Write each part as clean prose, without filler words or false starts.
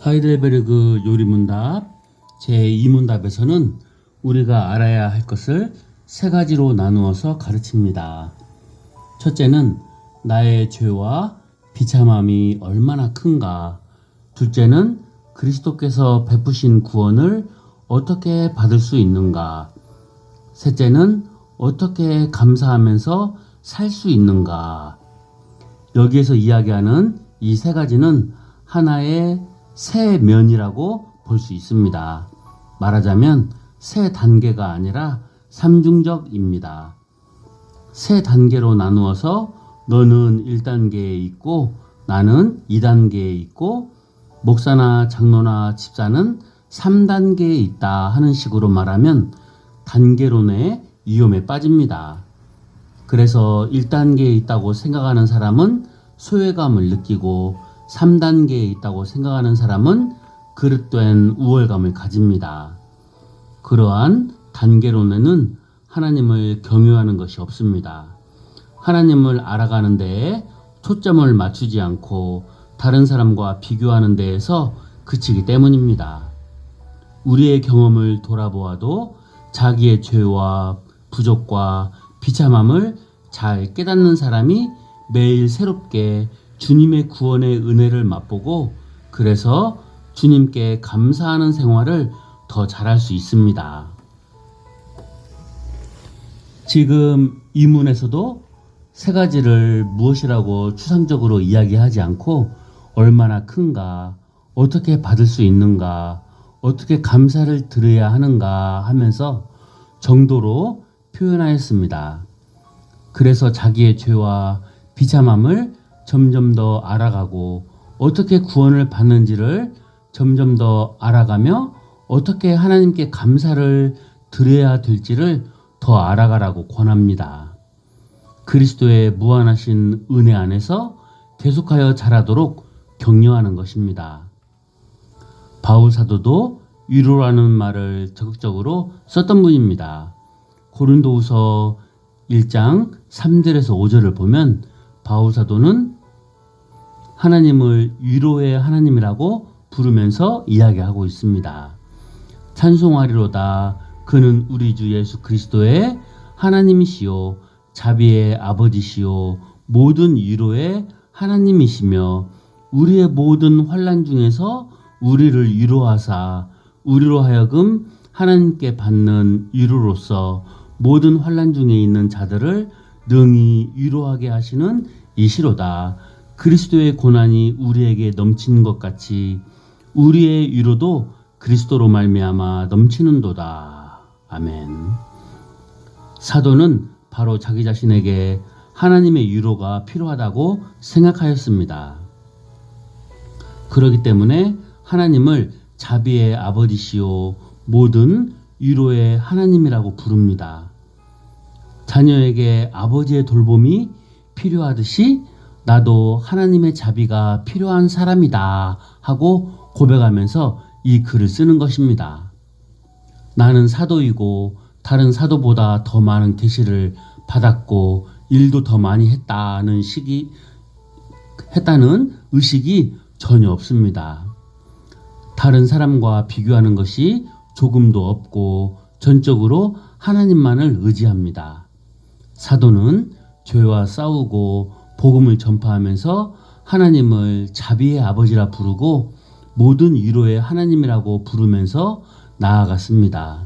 하이델베르그 요리문답 제2문답에서는 우리가 알아야 할 것을 세 가지로 나누어서 가르칩니다. 첫째는 나의 죄와 비참함이 얼마나 큰가. 둘째는 그리스도께서 베푸신 구원을 어떻게 받을 수 있는가. 셋째는 어떻게 감사하면서 살 수 있는가. 여기에서 이야기하는 이 세 가지는 하나의 세 면이라고 볼 수 있습니다. 말하자면 세 단계가 아니라 삼중적입니다. 세 단계로 나누어서 너는 1단계에 있고 나는 2단계에 있고 목사나 장로나 집사는 3단계에 있다 하는 식으로 말하면 단계론의 위험에 빠집니다. 그래서 1단계에 있다고 생각하는 사람은 소외감을 느끼고 3단계에 있다고 생각하는 사람은 그릇된 우월감을 가집니다. 그러한 단계론에는 하나님을 경유하는 것이 없습니다. 하나님을 알아가는 데에 초점을 맞추지 않고 다른 사람과 비교하는 데에서 그치기 때문입니다. 우리의 경험을 돌아보아도 자기의 죄와 부족과 비참함을 잘 깨닫는 사람이 매일 새롭게 주님의 구원의 은혜를 맛보고 그래서 주님께 감사하는 생활을 더 잘할 수 있습니다. 지금 이 문에서도 세 가지를 무엇이라고 추상적으로 이야기하지 않고 얼마나 큰가, 어떻게 받을 수 있는가, 어떻게 감사를 드려야 하는가 하면서 정도로 표현하였습니다. 그래서 자기의 죄와 비참함을 점점 더 알아가고 어떻게 구원을 받는지를 점점 더 알아가며 어떻게 하나님께 감사를 드려야 될지를 더 알아가라고 권합니다. 그리스도의 무한하신 은혜 안에서 계속하여 자라도록 격려하는 것입니다. 바울 사도도 위로라는 말을 적극적으로 썼던 분입니다. 고린도후서 1장 3절에서 5절을 보면 바울 사도는 하나님을 위로의 하나님이라고 부르면서 이야기하고 있습니다. 찬송하리로다. 그는 우리 주 예수 그리스도의 하나님이시요 자비의 아버지시요 모든 위로의 하나님이시며 우리의 모든 환난 중에서 우리를 위로하사 우리로 하여금 하나님께 받는 위로로서 모든 환난 중에 있는 자들을 능히 위로하게 하시는 이시로다. 그리스도의 고난이 우리에게 넘치는 것 같이 우리의 위로도 그리스도로 말미암아 넘치는도다. 아멘. 사도는 바로 자기 자신에게 하나님의 위로가 필요하다고 생각하였습니다. 그렇기 때문에 하나님을 자비의 아버지시요 모든 위로의 하나님이라고 부릅니다. 자녀에게 아버지의 돌봄이 필요하듯이 나도 하나님의 자비가 필요한 사람이다 하고 고백하면서 이 글을 쓰는 것입니다. 나는 사도이고 다른 사도보다 더 많은 계시를 받았고 일도 더 많이 했다는 의식이 전혀 없습니다. 다른 사람과 비교하는 것이 조금도 없고 전적으로 하나님만을 의지합니다. 사도는 죄와 싸우고 복음을 전파하면서 하나님을 자비의 아버지라 부르고 모든 위로의 하나님이라고 부르면서 나아갔습니다.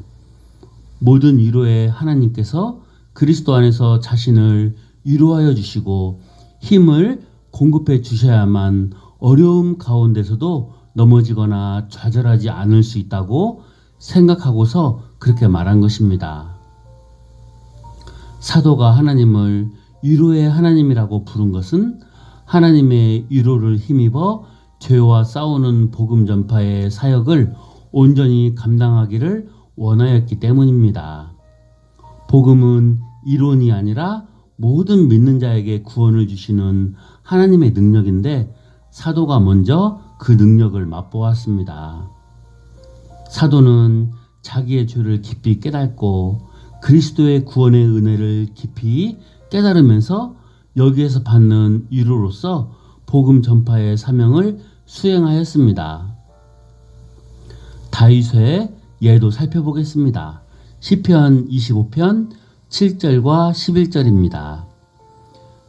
모든 위로의 하나님께서 그리스도 안에서 자신을 위로하여 주시고 힘을 공급해 주셔야만 어려움 가운데서도 넘어지거나 좌절하지 않을 수 있다고 생각하고서 그렇게 말한 것입니다. 사도가 하나님을 위로의 하나님이라고 부른 것은 하나님의 위로를 힘입어 죄와 싸우는 복음 전파의 사역을 온전히 감당하기를 원하였기 때문입니다. 복음은 이론이 아니라 모든 믿는 자에게 구원을 주시는 하나님의 능력인데 사도가 먼저 그 능력을 맛보았습니다. 사도는 자기의 죄를 깊이 깨닫고 그리스도의 구원의 은혜를 깊이 깨달으면서 여기에서 받는 위로로서 복음 전파의 사명을 수행하였습니다. 다윗의 예도 살펴보겠습니다. 시편 25편 7절과 11절입니다.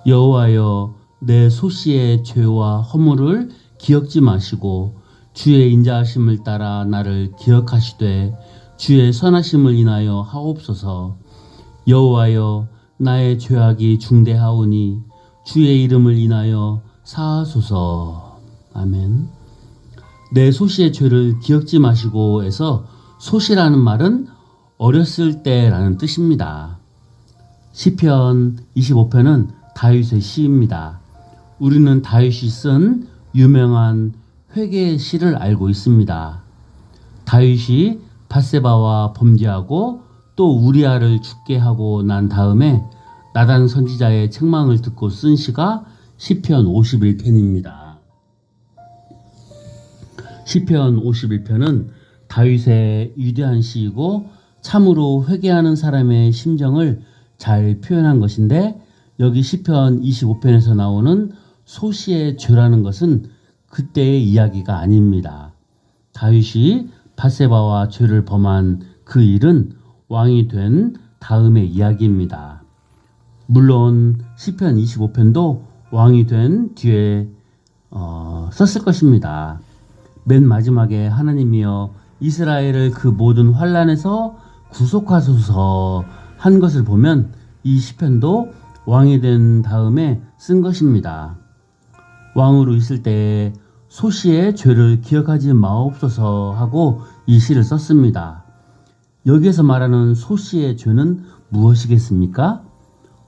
여호와여, 내 소시의 죄와 허물을 기억지 마시고 주의 인자하심을 따라 나를 기억하시되 주의 선하심을 인하여 하옵소서. 여호와여, 나의 죄악이 중대하오니 주의 이름을 인하여 사하소서. 아멘. 내 소시의 죄를 기억지 마시고에서 소시라는 말은 어렸을 때라는 뜻입니다. 시편 25편은 다윗의 시입니다. 우리는 다윗이 쓴 유명한 회개의 시를 알고 있습니다. 다윗이 밧세바와 범죄하고 또 우리아를 죽게 하고 난 다음에 나단 선지자의 책망을 듣고 쓴 시가 시편 51편입니다. 시편 51편은 다윗의 위대한 시이고 참으로 회개하는 사람의 심정을 잘 표현한 것인데, 여기 시편 25편에서 나오는 소시의 죄라는 것은 그때의 이야기가 아닙니다. 다윗이 밧세바와 죄를 범한 그 일은 왕이 된 다음의 이야기입니다. 물론 시편 25편도 왕이 된 뒤에 썼을 것입니다. 맨 마지막에 하나님이여 이스라엘을 그 모든 환난에서 구속하소서 한 것을 보면 이 시편도 왕이 된 다음에 쓴 것입니다. 왕으로 있을 때에 소시의 죄를 기억하지 마옵소서 하고 이 시를 썼습니다. 여기에서 말하는 소시의 죄는 무엇이겠습니까?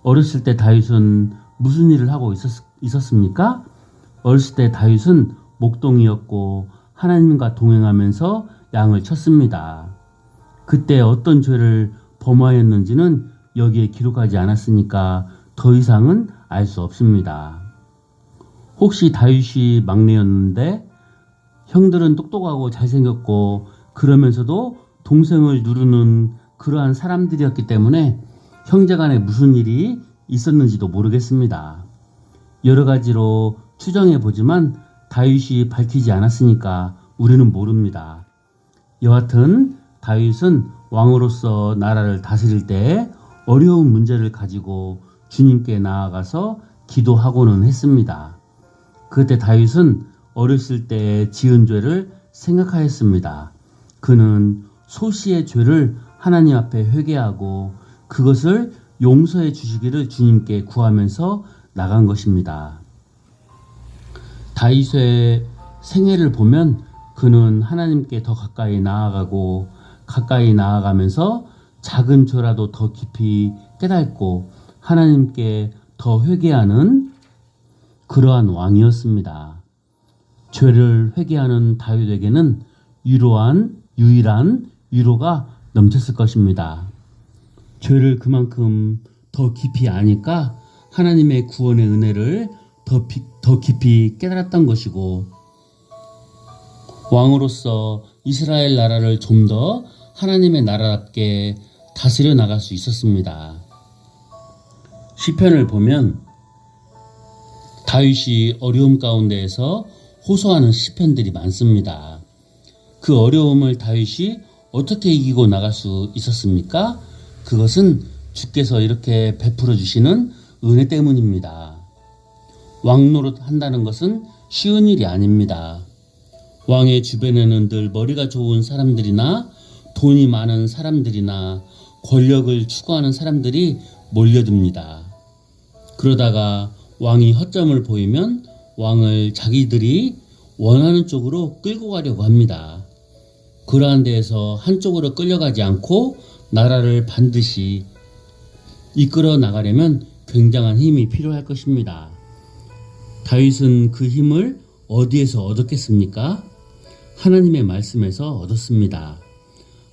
어렸을 때 다윗은 무슨 일을 하고 있었습니까? 어렸을 때 다윗은 목동이었고 하나님과 동행하면서 양을 쳤습니다. 그때 어떤 죄를 범하였는지는 여기에 기록하지 않았으니까 더 이상은 알 수 없습니다. 혹시 다윗이 막내였는데 형들은 똑똑하고 잘생겼고 그러면서도 동생을 누르는 그러한 사람들이었기 때문에 형제간에 무슨 일이 있었는지도 모르겠습니다. 여러 가지로 추정해 보지만 다윗이 밝히지 않았으니까 우리는 모릅니다. 여하튼 다윗은 왕으로서 나라를 다스릴 때 어려운 문제를 가지고 주님께 나아가서 기도하고는 했습니다. 그때 다윗은 어렸을 때 지은 죄를 생각하였습니다. 그는 소시의 죄를 하나님 앞에 회개하고 그것을 용서해 주시기를 주님께 구하면서 나간 것입니다. 다윗의 생애를 보면 그는 하나님께 더 가까이 나아가고 가까이 나아가면서 작은 죄라도 더 깊이 깨닫고 하나님께 더 회개하는 그러한 왕이었습니다. 죄를 회개하는 다윗에게는 유일한 위로가 넘쳤을 것입니다. 죄를 그만큼 더 깊이 아니까 하나님의 구원의 은혜를 더 깊이 깨달았던 것이고, 왕으로서 이스라엘 나라를 좀 더 하나님의 나라답게 다스려 나갈 수 있었습니다. 시편을 보면 다윗이 어려움 가운데에서 호소하는 시편들이 많습니다. 그 어려움을 다윗이 어떻게 이기고 나갈 수 있었습니까? 그것은 주께서 이렇게 베풀어 주시는 은혜 때문입니다. 왕노릇 한다는 것은 쉬운 일이 아닙니다. 왕의 주변에는 늘 머리가 좋은 사람들이나 돈이 많은 사람들이나 권력을 추구하는 사람들이 몰려듭니다. 그러다가 왕이 허점을 보이면 왕을 자기들이 원하는 쪽으로 끌고 가려고 합니다. 그러한 데에서 한쪽으로 끌려가지 않고 나라를 반드시 이끌어 나가려면 굉장한 힘이 필요할 것입니다. 다윗은 그 힘을 어디에서 얻었겠습니까? 하나님의 말씀에서 얻었습니다.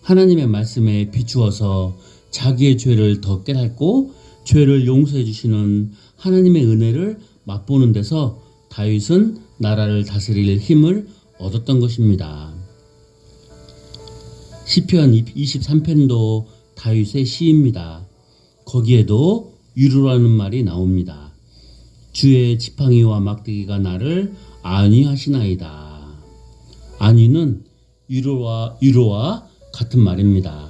하나님의 말씀에 비추어서 자기의 죄를 더 깨닫고 죄를 용서해 주시는 하나님의 은혜를 맛보는 데서 다윗은 나라를 다스릴 힘을 얻었던 것입니다. 시편 23편도 다윗의 시입니다. 거기에도 위로라는 말이 나옵니다. 주의 지팡이와 막대기가 나를 안위하시나이다. 안위는 위로와 같은 말입니다.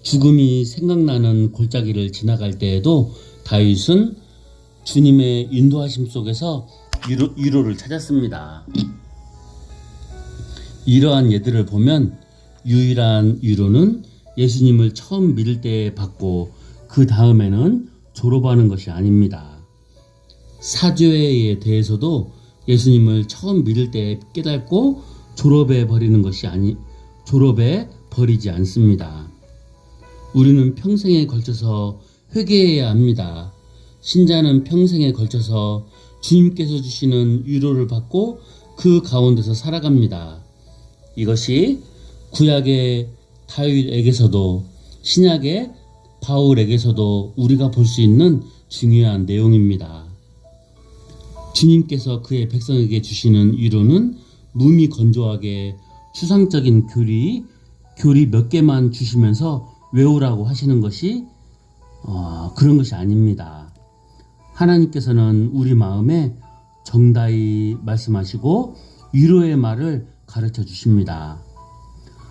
죽음이 생각나는 골짜기를 지나갈 때에도 다윗은 주님의 인도하심 속에서 위로를 찾았습니다. 이러한 예들을 보면 유일한 위로는 예수님을 처음 믿을 때 받고 그 다음에는 졸업하는 것이 아닙니다. 사죄에 대해서도 예수님을 처음 믿을 때 깨닫고 졸업해 버리지 않습니다. 우리는 평생에 걸쳐서 회개해야 합니다. 신자는 평생에 걸쳐서 주님께서 주시는 위로를 받고 그 가운데서 살아갑니다. 이것이 구약의 다윗에게서도 신약의 바울에게서도 우리가 볼 수 있는 중요한 내용입니다. 주님께서 그의 백성에게 주시는 위로는 몸이 건조하게 추상적인 교리 몇 개만 주시면서 외우라고 하시는 것이 그런 것이 아닙니다. 하나님께서는 우리 마음에 정다히 말씀하시고 위로의 말을 가르쳐 주십니다.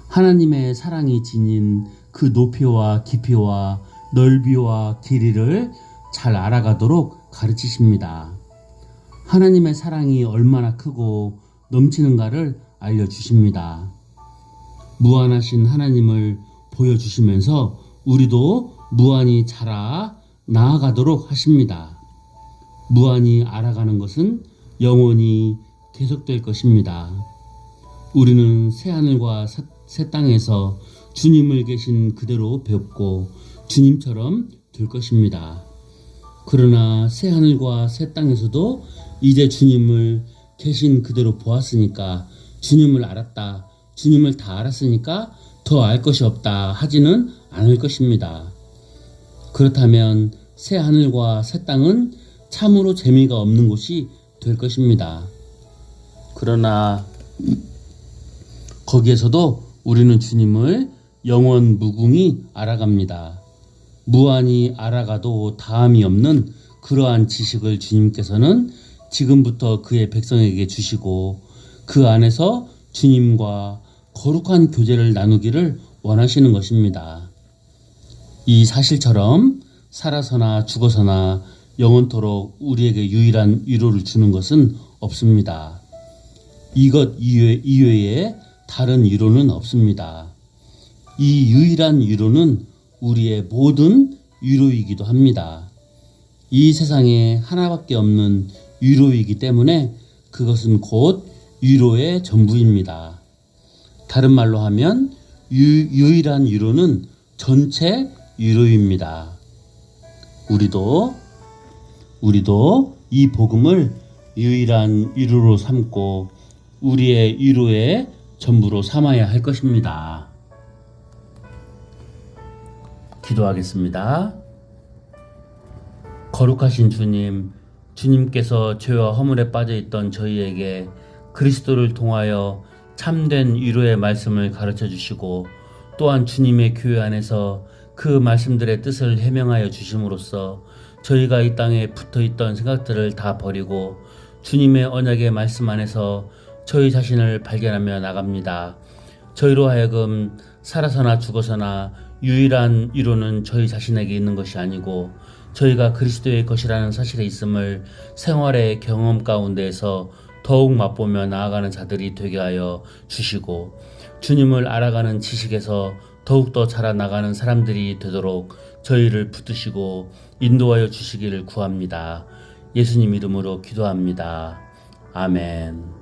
하나님의 사랑이 지닌 그 높이와 깊이와 넓이와 길이를 잘 알아가도록 가르치십니다. 하나님의 사랑이 얼마나 크고 넘치는가를 알려주십니다. 무한하신 하나님을 보여주시면서 우리도 무한히 자라 나아가도록 하십니다. 무한히 알아가는 것은 영원히 계속될 것입니다. 우리는 새하늘과 새 땅에서 주님을 계신 그대로 배웠고 주님처럼 될 것입니다. 그러나 새하늘과 새 땅에서도 이제 주님을 계신 그대로 보았으니까 주님을 알았다, 주님을 다 알았으니까 더 알 것이 없다 하지는 않을 것입니다. 그렇다면 새하늘과 새 땅은 참으로 재미가 없는 곳이 될 것입니다. 그러나 거기에서도 우리는 주님을 영원 무궁히 알아갑니다. 무한히 알아가도 다함이 없는 그러한 지식을 주님께서는 지금부터 그의 백성에게 주시고 그 안에서 주님과 거룩한 교제를 나누기를 원하시는 것입니다. 이 사실처럼 살아서나 죽어서나 영원토록 우리에게 유일한 위로를 주는 것은 없습니다. 이것 이외에 다른 위로는 없습니다. 이 유일한 위로는 우리의 모든 위로이기도 합니다. 이 세상에 하나밖에 없는 위로이기 때문에 그것은 곧 위로의 전부입니다. 다른 말로 하면 유일한 위로는 전체 위로입니다. 우리도 이 복음을 유일한 위로로 삼고 우리의 위로의 전부로 삼아야 할 것입니다. 기도하겠습니다. 거룩하신 주님, 주님께서 죄와 허물에 빠져있던 저희에게 그리스도를 통하여 참된 위로의 말씀을 가르쳐 주시고 또한 주님의 교회 안에서 그 말씀들의 뜻을 해명하여 주심으로써 저희가 이 땅에 붙어있던 생각들을 다 버리고 주님의 언약의 말씀 안에서 저희 자신을 발견하며 나갑니다. 저희로 하여금 살아서나 죽어서나 유일한 위로는 저희 자신에게 있는 것이 아니고 저희가 그리스도의 것이라는 사실에 있음을 생활의 경험 가운데에서 더욱 맛보며 나아가는 자들이 되게 하여 주시고 주님을 알아가는 지식에서 더욱더 자라나가는 사람들이 되도록 저희를 붙드시고 인도하여 주시기를 구합니다. 예수님 이름으로 기도합니다. 아멘.